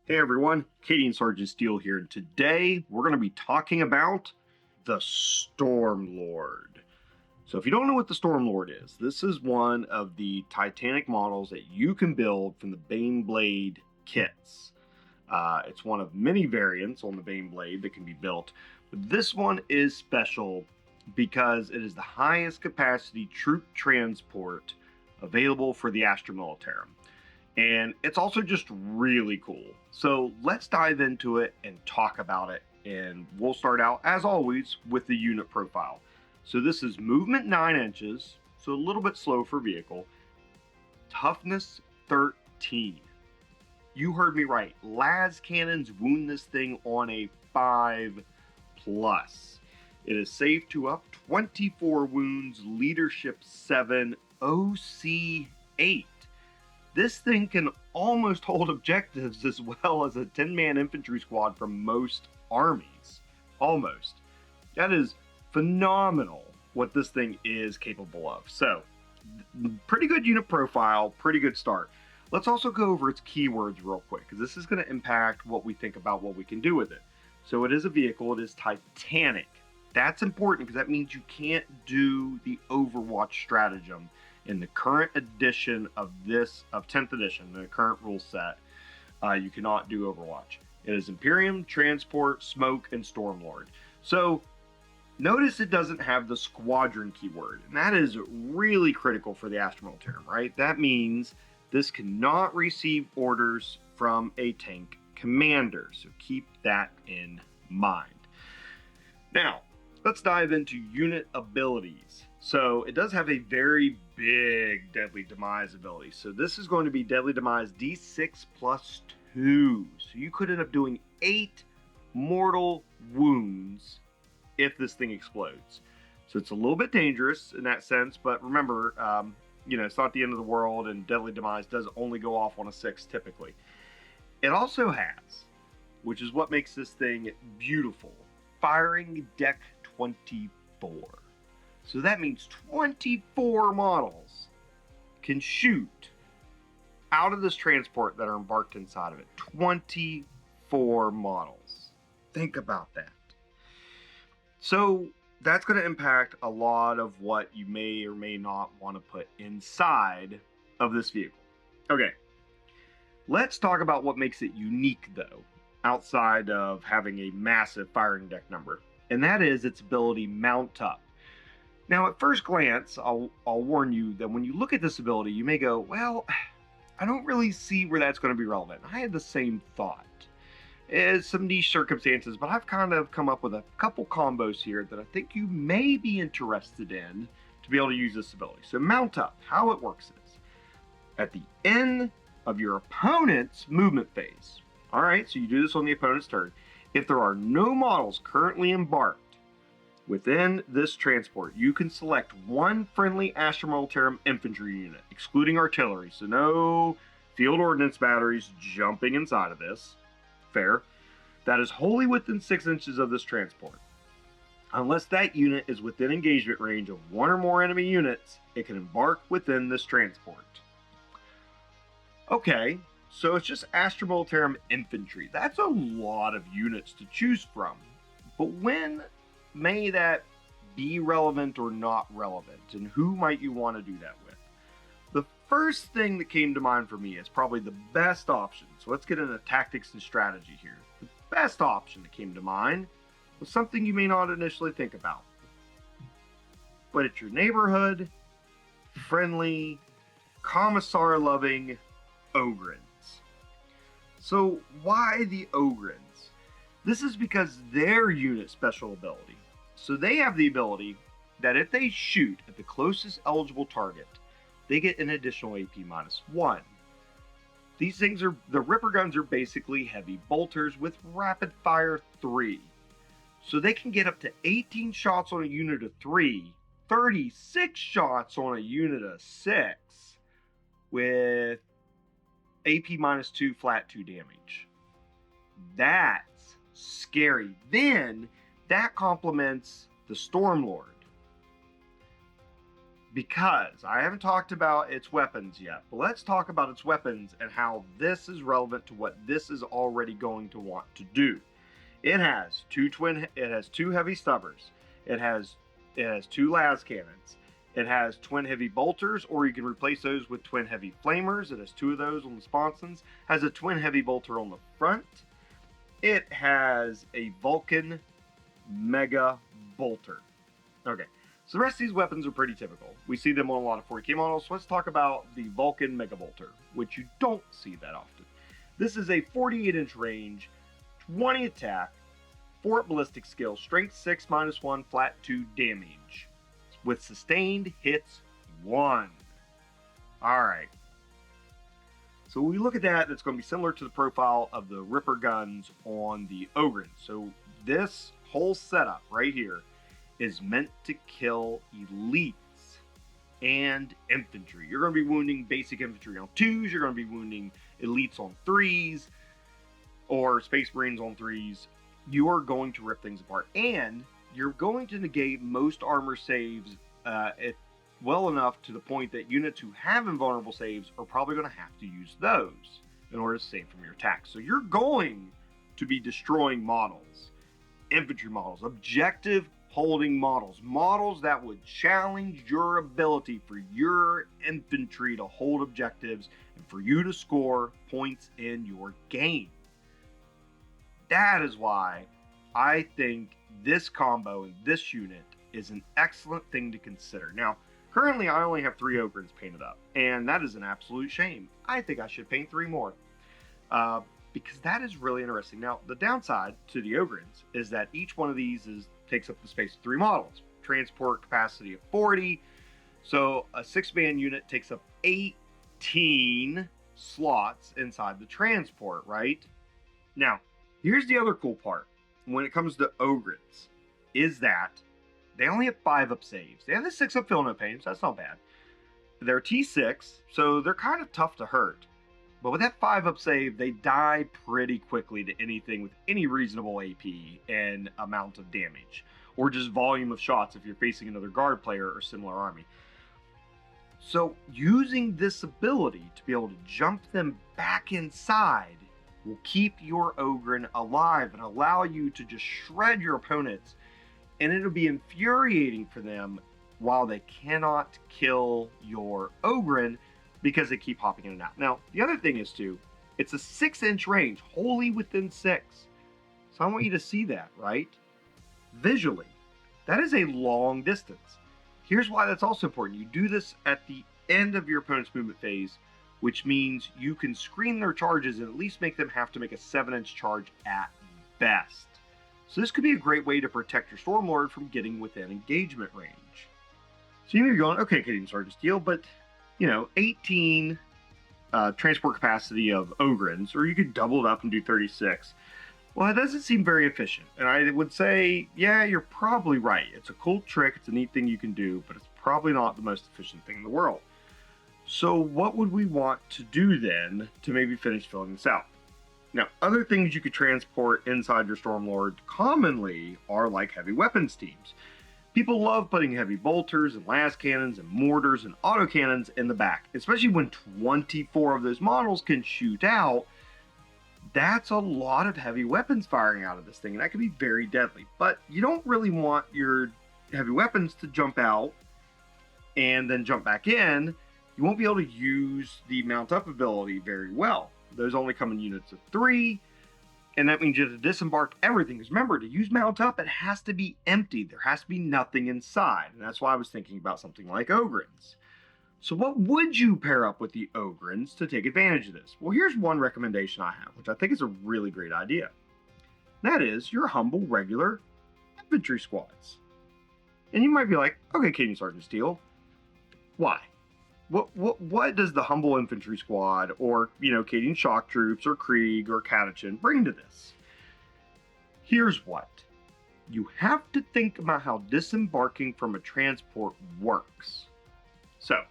Hey everyone, Katie and Sergeant Steele here, and today we're going to be talking about the Stormlord. So if you don't know what the Stormlord is, this is one of the Titanic models that you can build from the Baneblade kits. It's one of many variants on the Baneblade that can be built, but this one is special because it is the highest capacity troop transport available for the Astra Militarum. And it's also just really cool. So let's dive into it and talk about it. And we'll start out, as always, with the unit profile. So this is movement 9 inches, so a little bit slow for vehicle. Toughness 13. You heard me right. Las cannons wound this thing on a 5+. It is safe to up 24 wounds, leadership 7, OC 8. This thing can almost hold objectives as well as a 10-man infantry squad from most armies. Almost. That is phenomenal what this thing is capable of. So, pretty good unit profile, pretty good start. Let's also go over its keywords real quick, because this is going to impact what we think about what we can do with it. So it is a vehicle, it is Titanic. That's important because that means you can't do the Overwatch stratagem in the current edition of 10th edition, the current rule set. You cannot do Overwatch. It is Imperium, Transport, Smoke, and Stormlord. So notice it doesn't have the squadron keyword, and that is really critical for the Astra Militarum, right? That means this cannot receive orders from a tank commander, so keep that in mind. Now, let's dive into unit abilities. So it does have a very big Deadly Demise ability. So this is going to be Deadly Demise D6 plus 2. So you could end up doing 8 mortal wounds if this thing explodes. So it's a little bit dangerous in that sense, but remember, it's not the end of the world, and Deadly Demise does only go off on a 6 typically. It also has, which is what makes this thing beautiful, Firing Deck 24. So that means 24 models can shoot out of this transport that are embarked inside of it. 24 models. Think about that. So that's going to impact a lot of what you may or may not want to put inside of this vehicle. Okay, let's talk about what makes it unique, though, outside of having a massive firing deck number, and that is its ability Mount Up. Now, at first glance, I'll warn you that when you look at this ability, you may go, well, I don't really see where that's going to be relevant. I had the same thought. It's some niche circumstances, but I've kind of come up with a couple combos here that I think you may be interested in to be able to use this ability. So Mount Up, how it works is, at the end of your opponent's movement phase, all right, so you do this on the opponent's turn, if there are no models currently embarked within this transport, you can select one friendly Astra Militarum infantry unit, excluding artillery, so no field ordnance batteries jumping inside of this. Fair. That is wholly within 6 inches of this transport. Unless that unit is within engagement range of one or more enemy units, it can embark within this transport. Okay, so it's just Astra Militarum infantry. That's a lot of units to choose from. But when may that be relevant or not relevant, and who might you want to do that with? The first thing that came to mind for me is probably the best option. So let's get into tactics and strategy here. The best option that came to mind was something you may not initially think about, but it's your neighborhood friendly, commissar-loving Ogrins. So why the Ogrins? This is because their unit special ability. So they have the ability that if they shoot at the closest eligible target, they get an additional AP -1. These things are, the Ripper guns are basically heavy bolters with rapid fire 3. So they can get up to 18 shots on a unit of 3, 36 shots on a unit of 6, with AP -2 flat 2 damage. That's scary. Then that complements the Stormlord, because I haven't talked about its weapons yet, but let's talk about its weapons and how this is relevant to what this is already going to want to do. It has two heavy stubbers. It has two las cannons. It has twin heavy bolters, or you can replace those with twin heavy flamers. It has two of those on the sponsons. Has a twin heavy bolter on the front. It has a Vulcan mega bolter. Okay, so the rest of these weapons are pretty typical. We see them on a lot of 40k models. So let's talk about the Vulcan mega bolter, which you don't see that often. This is a 48-inch range, 20 attack, 4 ballistic skill, strength 6 -1, flat 2 damage, with sustained hits 1. Alright. So when we look at that, it's going to be similar to the profile of the Ripper guns on the Ogrins. So this whole setup right here is meant to kill elites and infantry. You're going to be wounding basic infantry on 2s, you're going to be wounding elites on 3s, or Space Marines on 3s. You are going to rip things apart, and you're going to negate most armor saves well enough to the point that units who have invulnerable saves are probably going to have to use those in order to save from your attacks. So you're going to be destroying models, infantry models, objective holding models, models that would challenge your ability for your infantry to hold objectives and for you to score points in your game. That is why I think this combo and this unit is an excellent thing to consider. Now, currently I only have 3 Ogrins painted up, and that is an absolute shame. I think I should paint 3 more, because that is really interesting. Now, the downside to the Ogrins is that each one of these takes up the space of 3 models. Transport capacity of 40, so a 6-man unit takes up 18 slots inside the transport, right? Now, here's the other cool part when it comes to Ogrins, is that they only have 5-up saves. They have the 6-up fill no pain, so that's not bad. They're T6, so they're kind of tough to hurt. But with that 5-up save, they die pretty quickly to anything with any reasonable AP and amount of damage, or just volume of shots if you're facing another guard player or similar army. So using this ability to be able to jump them back inside will keep your Ogrin alive and allow you to just shred your opponents, and it'll be infuriating for them while they cannot kill your Ogrin because they keep hopping in and out. Now, the other thing is too, it's a 6-inch range, wholly within 6. So I want you to see that, right? Visually, that is a long distance. Here's why that's also important. You do this at the end of your opponent's movement phase, which means you can screen their charges and at least make them have to make a 7-inch charge at best. So this could be a great way to protect your Stormlord from getting within engagement range. So you may be going, okay, Canadian Sergeant Steel, but 18 transport capacity of Ogrins, or you could double it up and do 36. Well, it doesn't seem very efficient. And I would say, yeah, you're probably right. It's a cool trick, it's a neat thing you can do, but it's probably not the most efficient thing in the world. So what would we want to do then to maybe finish filling this out? Now, other things you could transport inside your Stormlord commonly are like heavy weapons teams. People love putting heavy bolters and las cannons and mortars and autocannons in the back, especially when 24 of those models can shoot out. That's a lot of heavy weapons firing out of this thing, and that can be very deadly. But you don't really want your heavy weapons to jump out and then jump back in. You won't be able to use the mount up ability very well. Those only come in units of 3, and that means you have to disembark everything. Because remember, to use mount up, it has to be empty. There has to be nothing inside, and that's why I was thinking about something like Ogrins. So what would you pair up with the Ogrins to take advantage of this? Well, here's one recommendation I have, which I think is a really great idea. That is your humble, regular infantry squads. And you might be like, okay, Canadian Sergeant Steel, why? What does the humble infantry squad, or Canadian shock troops, or Krieg, or Catachin bring to this? Here's what. You have to think about how disembarking from a transport works. So,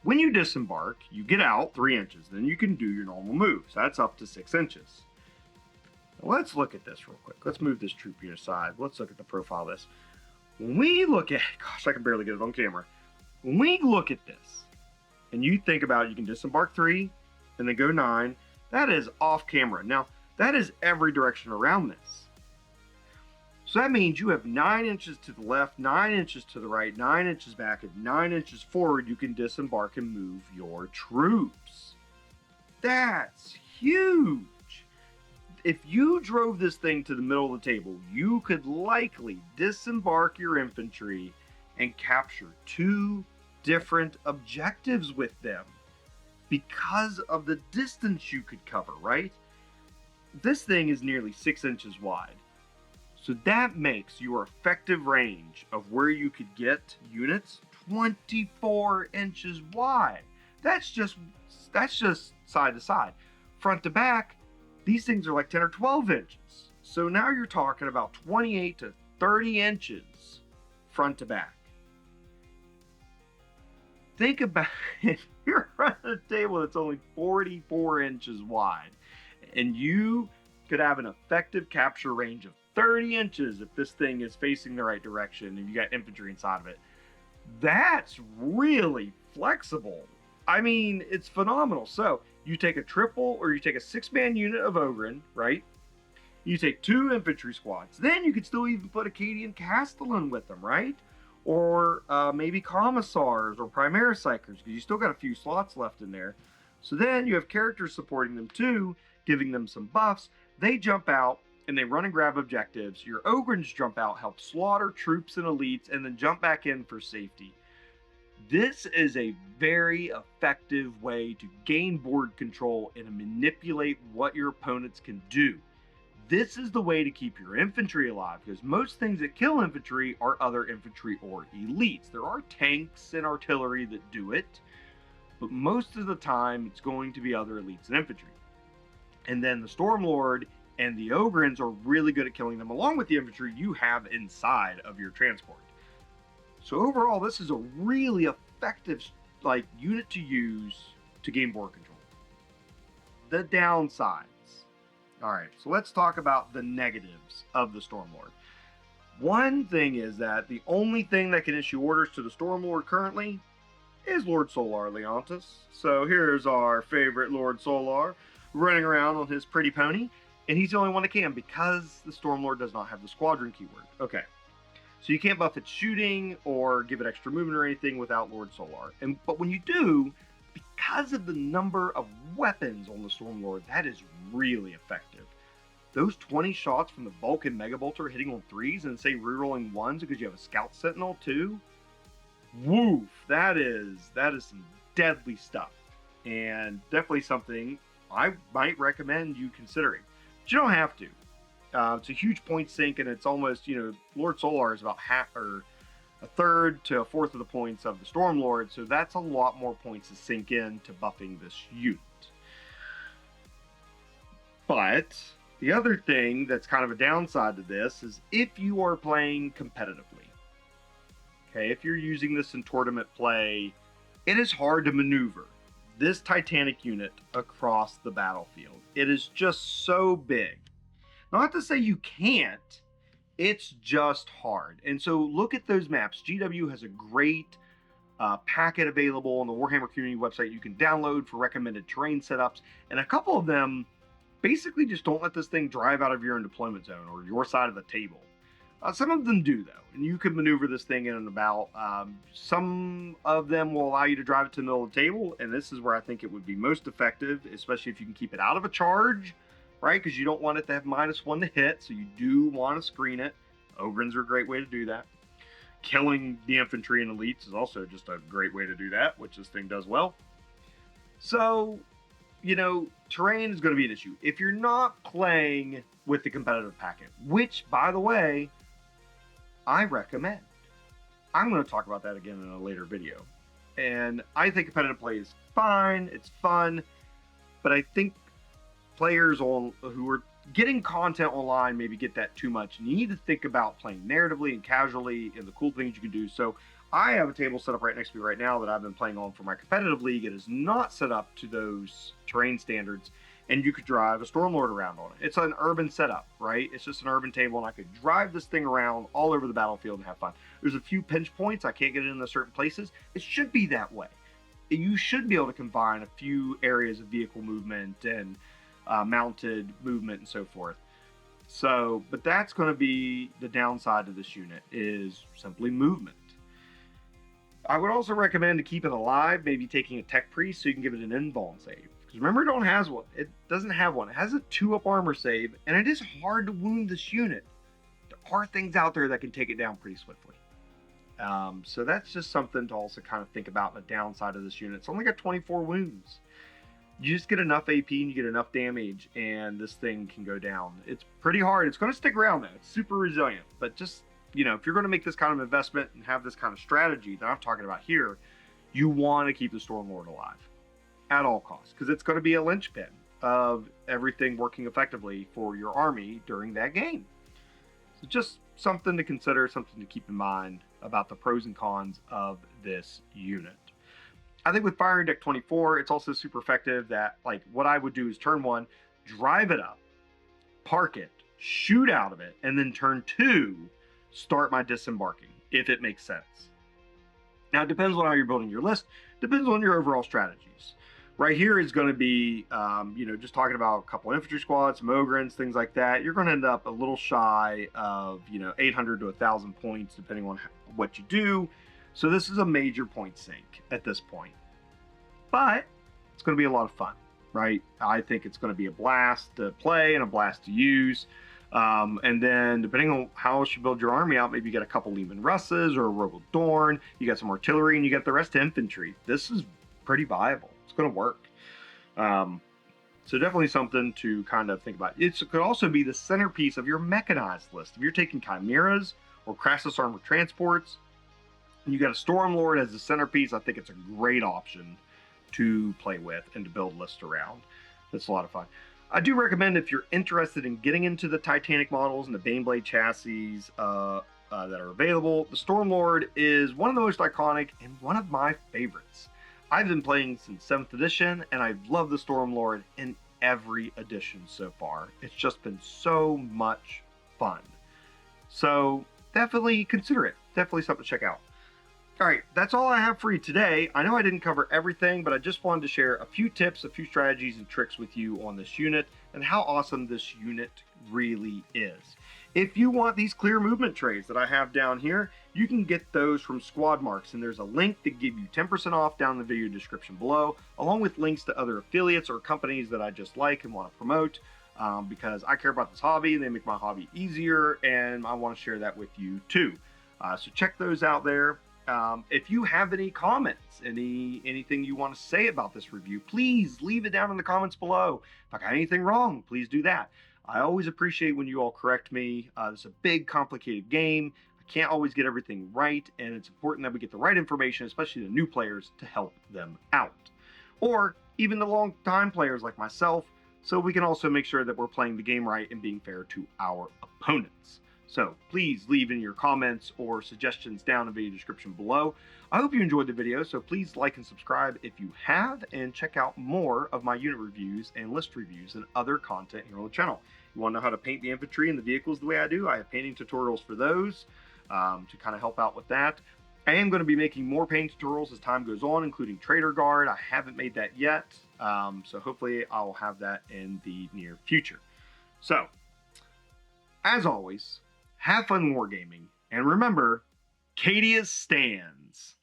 when you disembark, you get out 3 inches, then you can do your normal moves. That's up to 6 inches. Now let's look at this real quick. Let's move this troop unit aside. Let's look at the profile of this. When we look at, gosh, I can barely get it on camera. When we look at this, and you think about it, you can disembark 3 and then go 9. That is off camera. Now, that is every direction around this. So that means you have 9 inches to the left, 9 inches to the right, 9 inches back, and 9 inches forward. You can disembark and move your troops. That's huge. If you drove this thing to the middle of the table, you could likely disembark your infantry and capture 2 different objectives with them because of the distance you could cover, right? This thing is nearly 6 inches wide. So that makes your effective range of where you could get units 24 inches wide. That's just side to side. Front to back, these things are like 10 or 12 inches. So now you're talking about 28 to 30 inches front to back. Think about it. You're running a table that's only 44 inches wide, and you could have an effective capture range of 30 inches if this thing is facing the right direction and you got infantry inside of it. That's really flexible. I mean, it's phenomenal. So you take a triple or you take a 6-man unit of Ogren, right? You take 2 infantry squads. Then you could still even put Acadian Castellan with them, right? Or maybe commissars or primary psychers, because you still got a few slots left in there. So then you have characters supporting them too, giving them some buffs. They jump out and they run and grab objectives. Your Ogrens jump out, help slaughter troops and elites, and then jump back in for safety. This is a very effective way to gain board control and manipulate what your opponents can do. This is the way to keep your infantry alive, because most things that kill infantry are other infantry or elites. There are tanks and artillery that do it, but most of the time it's going to be other elites and infantry. And then the Stormlord and the Ogrens are really good at killing them, along with the infantry you have inside of your transport. So overall, this is a really effective unit to use to gain board control. The downsides. All right, so let's talk about the negatives of the Stormlord. One thing is that the only thing that can issue orders to the Stormlord currently is Lord Solar Leontis. So here's our favorite Lord Solar running around on his pretty pony, and he's the only one that can because the Stormlord does not have the squadron keyword. Okay, so you can't buff its shooting or give it extra movement or anything without Lord Solar. But when you do, because of the number of weapons on the Stormlord, that is really effective. Those 20 shots from the Vulcan Mega Bolter hitting on 3s and say rerolling 1s because you have a Scout Sentinel too. Woof! That is some deadly stuff, and definitely something I might recommend you considering. But you don't have to. It's a huge point sink, and it's almost, Lord Solar is about half or a third to a fourth of the points of the Stormlord, so that's a lot more points to sink in to buffing this unit. But the other thing that's kind of a downside to this is if you are playing competitively. Okay, if you're using this in tournament play, it is hard to maneuver this Titanic unit across the battlefield. It is just so big. Not to say you can't, it's just hard. And so look at those maps. GW has a great packet available on the Warhammer community website you can download for recommended terrain setups. And a couple of them basically just don't let this thing drive out of your own deployment zone or your side of the table. Some of them do, though, and you can maneuver this thing in and about. Some of them will allow you to drive it to the middle of the table, and this is where I think it would be most effective, especially if you can keep it out of a charge, right? Because you don't want it to have -1 to hit, so you do want to screen it. Ogrens are a great way to do that. Killing the infantry and elites is also just a great way to do that, which this thing does well. So, terrain is going to be an issue. If you're not playing with the competitive packet, which, by the way, I recommend. I'm going to talk about that again in a later video. And I think competitive play is fine, it's fun, but I think players who are getting content online maybe get that too much. And you need to think about playing narratively and casually and the cool things you can do. So I have a table set up right next to me right now that I've been playing on for my competitive league. It is not set up to those terrain standards. and you could drive a Stormlord around on it. It's an urban setup, right? It's just an urban table, and I could drive this thing around all over the battlefield and have fun. There's a few pinch points. I can't get it into certain places. It should be that way. You should be able to combine a few areas of vehicle movement and mounted movement and so forth. So, but that's going to be the downside of this unit, is simply movement. I would also recommend to keep it alive, maybe taking a tech priest so you can give it an invuln save. Because remember, it doesn't have one. It has a 2-up armor save, and it is hard to wound this unit. There are things out there that can take it down pretty swiftly. So that's just something to also kind of think about, the downside of this unit. It's only got 24 wounds. You just get enough AP and you get enough damage, and this thing can go down. It's pretty hard. It's going to stick around, though. It's super resilient. But just, if you're going to make this kind of investment and have this kind of strategy that I'm talking about here, you want to keep the Stormlord alive at all costs, because it's going to be a linchpin of everything working effectively for your army during that game. So just something to consider, something to keep in mind about the pros and cons of this unit. I think with firing deck 24, it's also super effective that, like, what I would do is turn 1, drive it up, park it, shoot out of it, and then turn 2, start my disembarking, if it makes sense. Now, it depends on how you're building your list, depends on your overall strategies. Right here is going to be, just talking about a couple infantry squads, some Ogryns, things like that. You're going to end up a little shy of, 800 to 1,000 points, depending on what you do. So this is a major point sink at this point. But it's going to be a lot of fun, right? I think it's going to be a blast to play and a blast to use. And then depending on how else you build your army out, maybe you get a couple Leman Russes or a Rogal Dorn, you got some artillery, and you get the rest of infantry. This is pretty viable. It's going to work. So definitely something to kind of think about. It could also be the centerpiece of your mechanized list. If you're taking Chimeras or Crassus Armored Transports, and you got a Stormlord as the centerpiece, I think it's a great option to play with and to build lists around. It's a lot of fun. I do recommend, if you're interested in getting into the Titanic models and the Baneblade chassis that are available, the Stormlord is one of the most iconic and one of my favorites. I've been playing since 7th edition, and I've loved the Stormlord in every edition so far. It's just been so much fun. So definitely consider it. Definitely something to check out. All right, that's all I have for you today. I know I didn't cover everything, but I just wanted to share a few tips, a few strategies and tricks with you on this unit and how awesome this unit really is. If you want these clear movement trays that I have down here, you can get those from Squad Marks, and there's a link to give you 10% off down in the video description below, along with links to other affiliates or companies that I just like and want to promote, because I care about this hobby, and they make my hobby easier, and I want to share that with you too. So check those out there. If you have any comments, anything you want to say about this review, please leave it down in the comments below. If I got anything wrong, please do that. I always appreciate when you all correct me. It's a big, complicated game. I can't always get everything right, and it's important that we get the right information, especially the new players, to help them out. Or even the long-time players like myself, so we can also make sure that we're playing the game right and being fair to our opponents. So please leave in your comments or suggestions down in the video description below. I hope you enjoyed the video, so please like and subscribe if you have, and check out more of my unit reviews and list reviews and other content here on the channel. You want to know how to paint the infantry and the vehicles the way I do? I have painting tutorials for those to kind of help out with that. I am going to be making more painting tutorials as time goes on, including Trader Guard. I haven't made that yet, so hopefully I'll have that in the near future. So, as always, have fun wargaming, and remember, Cadia stands.